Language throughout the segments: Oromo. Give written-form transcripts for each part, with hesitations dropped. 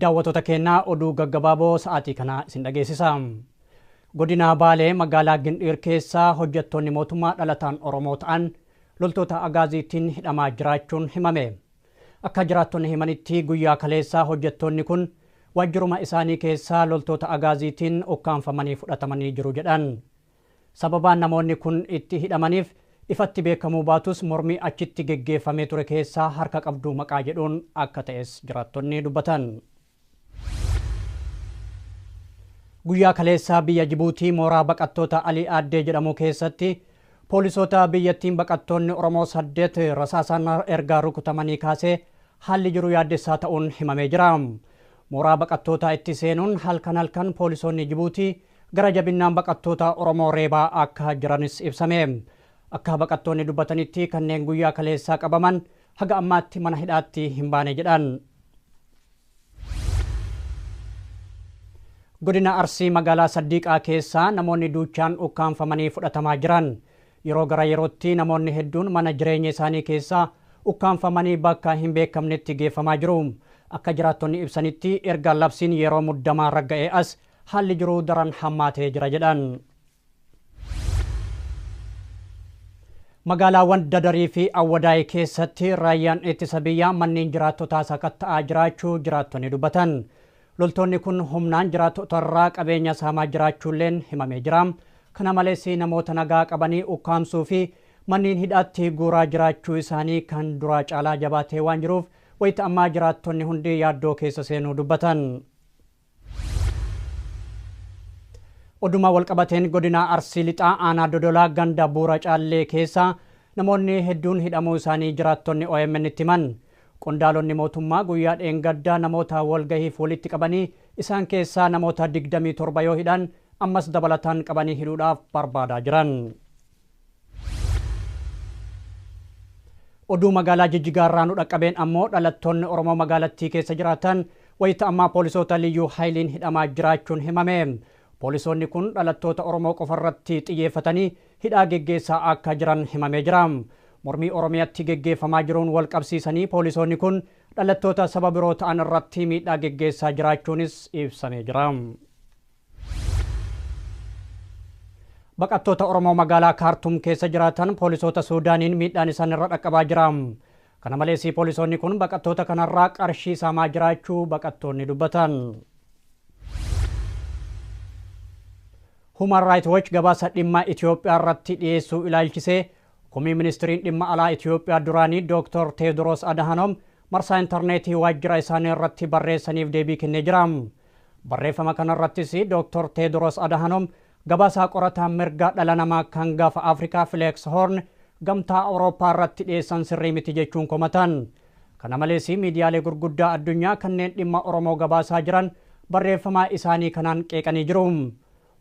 Daawwattoota keenyaa oduu gaggabaaboo sa'aatii kana isin dhageessisa. Godina Baalee magaalaa Gindhiir keessaa hojjettoonni mootummaa dhalataan Oromoo ta'an loltoota agaaziitiin hidhamaa jiraachuun himame. Akka jiraattonni himanitti guyyaa kaleessaa hojjettoonni kun waajjiruma isaanii keessaa loltoota agaaziitiin ukkaanfamanii fudhatamanii jiru jedhan. Sababaan namoonni kun itti hidhamaniif ifatti beekamuu baatus mormii achitti geggeeffamee ture keessaa harka qabduu maqaa jedhuun akka ta'es jiraattonni dubbatan. Guyyaa kaleessaa biyya Jibuutii mooraa baqattoota Alii Aaddee jedhamu keessatti poolisoota biyyattiin baqattoonni Oromoo 8 rasaasaan ergaa rukutamanii kaasee haalli jiru yaaddessaa ta'uun himamee jira. Mooraa baqattoota itti seenuun halkan poolisoonni Jibuutii gara jabinnaan baqattoota Oromoo reebaa akka jiranis ibsame. Akka baqattoonni dubbatanitti kanneen guyyaa kaleessaa qabaman haga ammaatti mana hidhaatti hin baane jedhan. Godina Arsii magaalaa Saddiiqaa keessaa namoonni duuchaan ukkaanfamanii fudhatamaa jiran. Yeroo gara yerootti namoonni hedduun mana jireenya isaanii keessaa ukkaanfamanii bakka hin beekamnetti geeffamaa jiru. Akka jiraattonni ibsanitti erga labsiin yeroo muddamaa ragga'ee as haalli jiru daran hammaatee jira jedhan. Magaalaawwan Dadarii fi Awwadaay keessatti raayyaan ittisa biyyaa manneen jiraattotaa sakatta'aa jiraachuu jiraattonni dubbatan. Loltoonni kun humnaan jiraattota irraa qabeenya saamaa jiraachuulleen himamee jira. Kana malees namoota nagaa qabanii ukkaamsuu fi manneen hidhaatti guuraa jiraachuu isaanii kan duraa caalaa jabaatee waan jiruuf wayita ammaa jiraattonni hundi yaaddoo keessa seenuu dubbatan. Oduma walqabateen godina Arsii lixaa aanaa Dodolaa ganda buura caallee keessa namoonni hedduun hidhamuu isaanii jiraattonni OMN itti himan. Qondaalonni mootummaa guyyaa dheengaddaa namoota walgahiif walitti qabanii isaan keessaa namoota 27 yoo hidhan ammas dabalataan qabanii hidhuudhaaf barbaadaa jiran. Oduu magaalaa Jijjigaarraa nu dhaqqabeen ammoo dhalattoonni Oromoo magaalattii keessa jiraatan wayita ammaa poolisoota liyyuu haayiliin hidhamaa jiraachuun himame. Poolisoonni kun dhalattoota Oromoo qofarratti xiyyeeffatanii hidhaa geggeessaa akka jiran himamee jira. Mormii Oromiyaatti geggeeffamaa jiruun wal qabsiisanii poolisoonni kun dhalattoota saba biroo ta'an irratti miidhaa geggeessaa jiraachuunis ibsamee jira. Baqattoota Oromoo magaalaa Kaartum keessa jiraatan poolisoota Suudaaniin miidhaan isaan irra dhaqqabaa jira. Kana malees poolisoonni kun baqattoota kanarraa qarshii saamaa jiraachuu baqattoonni dubbatan. Human Rights Watch gabaasa dhimma Itoophiyaa irratti dhiyeessuu ilaalchisee Komii Ministiriin dhimma alaa Itoophiyaa duraanii Dr. Teediroos Adhanom marsaa intarneetii waajjira isaanii irratti barreessaniif deebii kennee jira. Barreeffama kanarrattis Dr. Teediroos Adhanom gabaasaa qorataa mirga dhala namaa kan gaafa Afrikaa Flex Horn gamtaa Awurooppaa irratti dhiyeessan sirrii miti jechuun komatan. Kana malees miidiyaalee gurguddaa addunyaa kanneen dhimma Oromoo gabaasaa jiran barreeffama isaanii kanaan qeeqanii jiru.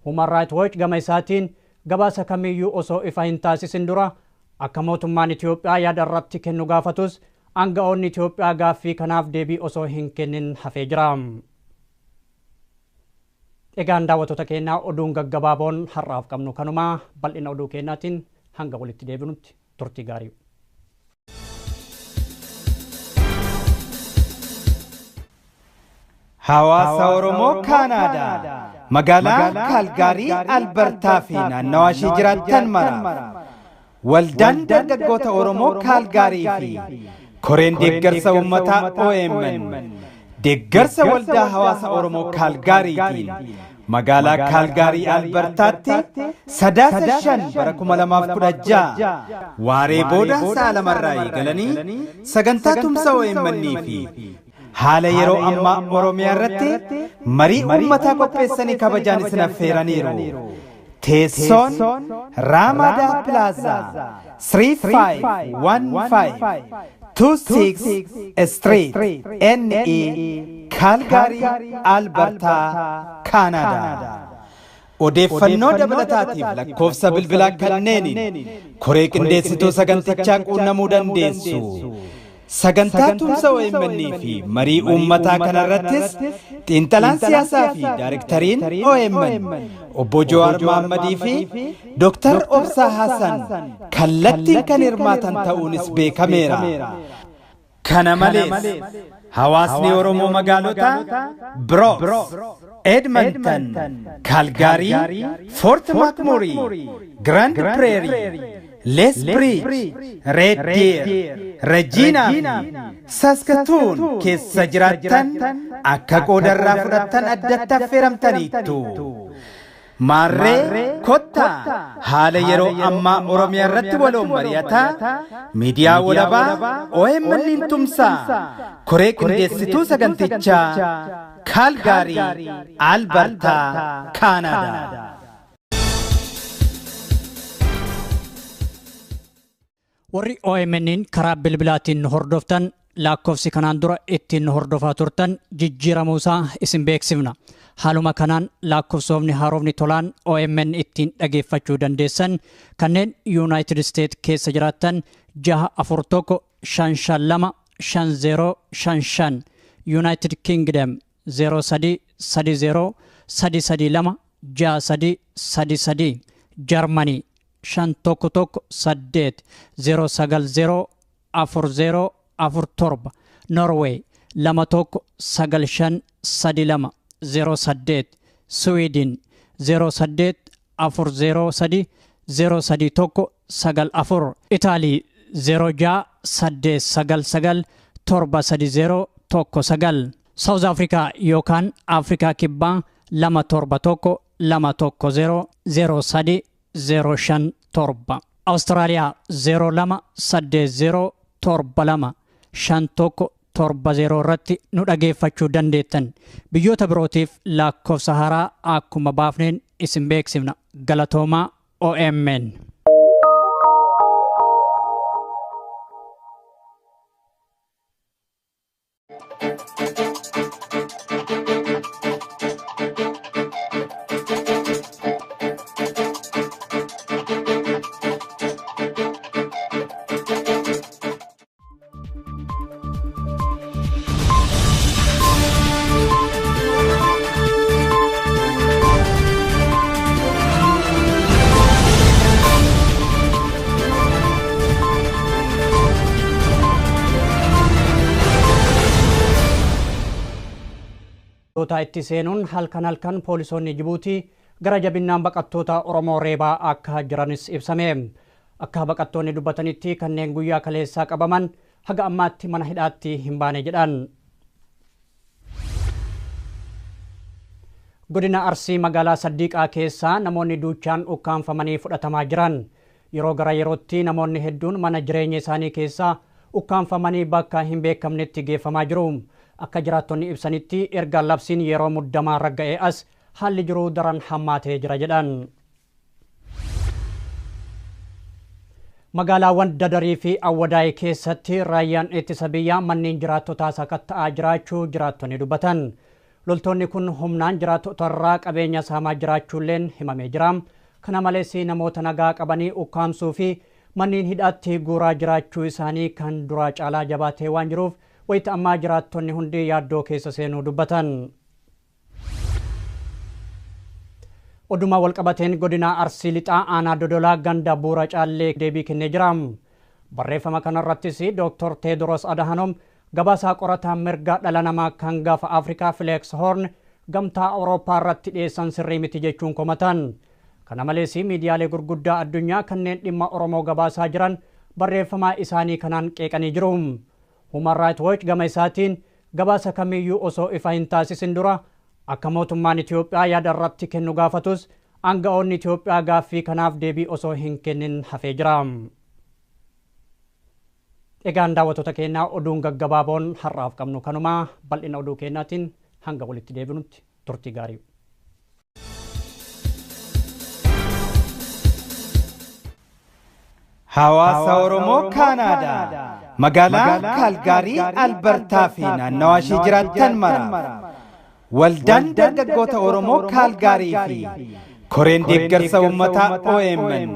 Human Rights Watch gama isaatiin gabaasa kamiyyuu osoo ifa hin taasisin dura akka mootummaan Itoophiyaa yaada irratti kennu gaafatus aanga'oonni Itoophiyaa gaaffii kanaaf deebii osoo hin kennin hafee jira. Egaan daawwattoota keenyaa oduun gaggabaaboon har'aaf qabnu kanuma bal'ina oduu keenyaatiin hanga walitti deebinutti turtii gaarii. Hawaasa Oromoo Kaanaadaa magaalaa Kaalgaarii Albertaa fi naannawaa ishee jiraattan mara. Waldaan dargaggoota Oromoo Kaalgaarii fi koreen deeggarsa uummataa OMN deeggarsa waldaa hawaasa Oromoo Kaalgaariitiin magaalaa Kaalgaarii Albertaatti 9/5/2016 waaree booda sa'a lamarraa eegalanii sagantaa tumsa OMN fi haala yeroo ammaa Oromiyaa irratti marii uummataa qopheessanii kabajaan isin affeeraniiru. Teessoon Ramada Plaza 351526 Street NE Calgary Alberta Canada. Odeeffannoo dabalataatiif lakkoofsa bilbilaa kanneeniin koree qindeessituu sagantichaa quunnamuu dandeessu. Sagantaa tumsa OMN fi marii uummataa kanarrattis xiinxalaan siyaasaa fi daayirektariin OMN Obbo Jawaar Mohammadii fi Dr. Obsaa Hassan kallattiin kan hirmaatan ta'uunis beekameera. Kana malees hawaasni Oromoo magaalota Brooks, Edmonton, Calgary, Fort McMurray, Grand Prairie, Lethbridge, Red Deer, Regina fi Saskatoon keessa jiraattan akka qoodarraa fudhattan addatti affeeramtaniittu. Marree kotta haala yeroo ammaa Oromiyaa irratti waloon mari'ataa miidiyaa walabaa OMN tumsaa koree qindeessituu sagantichaa Calgary, Alberta, Canada. warri OMN'n karaa bilbilaatiin hordoftan lakkoofsi kanaan dura ittiin hordofaa turtan jijjiiramuu isaa isin beeksifna. Haaluma kanaan lakkoofsofni haaromni tolaan OMN ittiin dhageeffachuu dandeessan kanneen United States keessa jiraattan 641525055 United Kingdom 0330 Germany 511809047 Norway 219532 Sweden 08403 Italy 06899 South Africa yookaan Afrikaa kibbaa 271 210 Australia 028072 irratti nu dhageeffachuu dandeettan. Biyyoota birootiif lakkoofsa haaraa akkuma baafneen isin beeksifna. Galatoomaa OMN. itti seenuun halkan poolisoonni Jibuutii gara jabinnaan baqattoota Oromoo reebaa akka jiranis ibsame. Akka baqattoonni dubbatanitti kanneen guyyaa kaleessaa qabaman haga ammaatti mana hidhaatti hin baane jedhan. Godina Arsii magaalaa Saddiiqaa keessa namoonni duuchaan ukkaanfamanii fudhatamaa jiran. Yeroo gara yerootti namoonni hedduun mana jireenya isaanii keessa ukkaanfamanii bakka hin beekamnetti geeffamaa jiru. Akka jiraattonni ibsanitti erga labsiin yeroo muddamaa ragga'ee as haalli jiru daran hammaatee jira jedhan. Magaalaawwan Dadarii fi Awwadaay keessatti raayyaan ittisa biyyaa manneen jiraattotaa sakatta'aa jiraachuu jiraattonni dubbatan. Loltoonni kun humnaan jiraattota irraa qabeenya saamaa jiraachuulleen himamee jira. Kana malees namoota nagaa qabanii ukkaamsuu fi manneen hidhaatti guuraa jiraachuu isaanii kan duraa caalaa jabaatee waan jiruuf wayita ammaa jiraattonni hundi yaaddoo keessa seenuu dubbatan. Oduma walqabateen godina Arsii lixaa aanaa Dodolaa ganda buura caallee deebii kennee jira. Barreeffama kanarrattis Dr. Tedros Adhanom gabaasaa qorataa mirga dhala namaa kan gaafa Afrikaa Flex Horn gamtaa Awurooppaa irratti dhiyeessan sirrii miti jechuun komatan. Kana malees miidiyaalee gurguddaa addunyaa kanneen dhimma Oromoo gabaasaa jiran barreeffama isaanii kanaan qeeqanii jiru. Human Rights Watch gama isaatiin gabaasa kamiyyuu osoo ifa hin taasisin dura akka mootummaan Itoophiyaa yaada irratti kennu gaafatus aanga'oonni Itoophiyaa gaaffii kanaaf deebii osoo hin kennin hafee jira. Egaan daawwattoota keenyaa oduun gaggabaaboon har'aaf qabnu kanuma bal'ina oduu keenyaatiin hanga walitti deebinutti turtii gaarii. Hawaasa Oromoo Kaanaadaa magaalaa Calgary, Alberta fi naannawaa ishee jiraattan mara. Waldaan dargaggoota Oromoo Calgary fi koreen deeggarsa uummataa OMN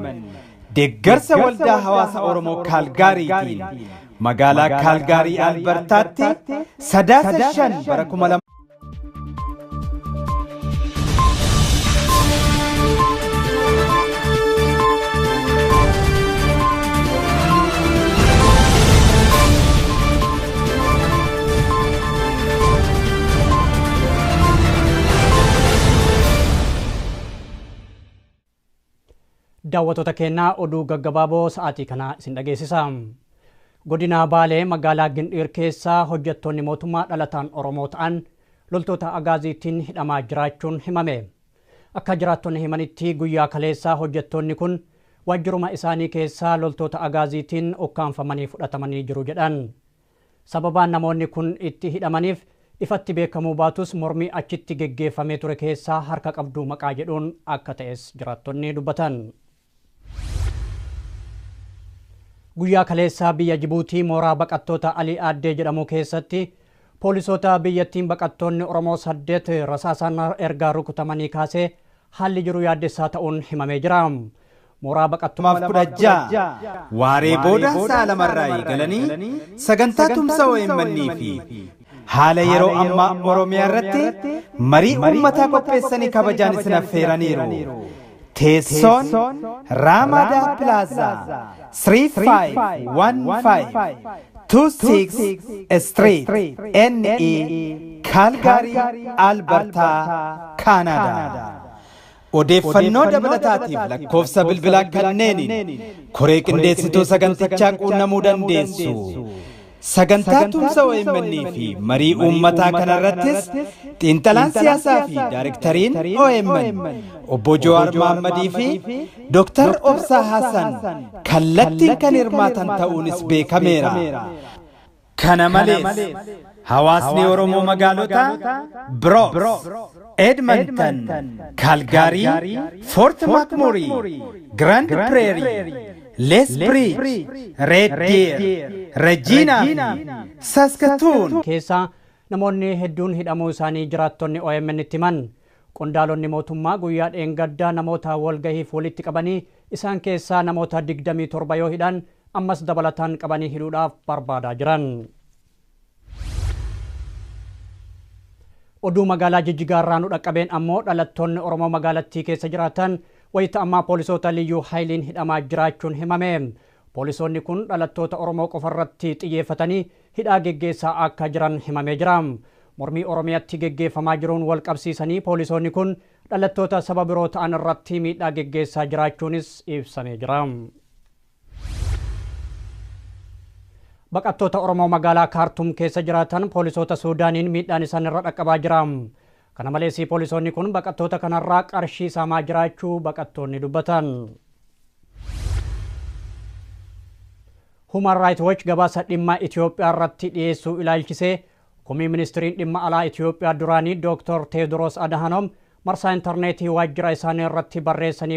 deeggarsa waldaa hawaasa Oromoo Calgarytiin magaalaa Calgary, Albertaatti 3 bara 2000 daawwattoota keenyaa oduu gaggabaaboo sa'aatii kana isin dhageessisa. Godina Baalee magaalaa Gindhiir keessaa hojjettoonni mootummaa dhalataan Oromoo ta'an loltoota agaaziitiin hidhamaa jiraachuun himame. Akka jiraattonni himanitti guyyaa kaleessaa hojjettoonni kun waajjiruma isaanii keessaa loltoota agaaziitiin ukkaanfamanii fudhatamanii jiru jedhan. Sababaan namoonni kun itti hidhamaniif ifatti beekamuu baatus mormii achitti geggeeffamee ture keessaa harka qabduu maqaa jedhuun akka ta'es jiraattonni dubbatan. Guyyaa kaleessaa biyya Jibuutii mooraa baqattoota Alii Aaddee jedhamu keessatti poolisoota biyyattiin baqattoonni Oromoo 8 rasaasaan ergaa rukutamanii kaasee haalli jiru yaaddessaa ta'uun himamee jira. Mooraa baqattummaaf 16 waaree booda saalamarraa galanii sagantaa tumsa OMN fi haala yeroo ammaa Oromiyaa irratti marii uummataa qopheessanii kabajaan isin affeeraniiru. Teessoon Raamadaa Plaazaa 351526 Street NE Calgary Alberta Canada. Odeeffannoo dabalataatiif lakkoofsa bilbilaa kanneeniin koree qindeessituu sagantichaa quunnamuu dandeessu. Sagantaa tumsa OMN fi marii uummataa kanarrattis xiinxalaan siyaasaa fi daayirektariin OMN obbo Jawaar Mohammadii fi Dr. Obsaa Hassan kallattiin kan hirmaatan ta'uunis beekameera. Kana malees hawaasni Oromoo magaalota Brooks, Edmonton, Calgary, Fort McMurray, Grand Prairie, Lethbridge, Red Deer, Regina fi Saskatoon keessaa namoonni hedduun hidhamuu isaanii jiraattonni OMN itti himan. Qondaalonni mootummaa guyyaa dheengaddaa namoota walgahiif walitti qabanii isaan keessaa namoota 27 yoo hidhan ammas dabalataan qabanii hidhuudhaaf barbaadaa jiran. Oduu magaalaa Jijjigaarraa nu dhaqqabeen ammoo dhalattoonni Oromoo magaalattii keessa jiraatan wayita ammaa poolisoota liyyuu hayiliin hidhamaa jiraachuun himame. Poolisoonni kun dhalattoota Oromoo qofarratti xiyyeeffatanii hidhaa geggeessaa akka jiran himamee jira. Mormii Oromiyaatti geggeeffamaa jiruun wal qabsiisanii poolisoonni kun dhalattoota saba biroo ta'an irratti miidhaa geggeessaa jiraachuunis ibsamee jira. Baqattoota Oromoo magaalaa Kaartum keessa jiraatan poolisoota Suudaaniin miidhaan isaan irra dhaqqabaa jira. Kana malees poolisoonni kun baqattoota kanarraa qarshii saamaa jiraachuu baqattoonni dubbatan. Human Rights Watch gabaasa dhimma Itoophiyaa irratti dhiyeessuu ilaalchisee komii ministiriin dhimma alaa Itoophiyaa duraanii Dr. Teediroos Adhanom marsaa intarneetii waajjira isaanii irratti barreessaniif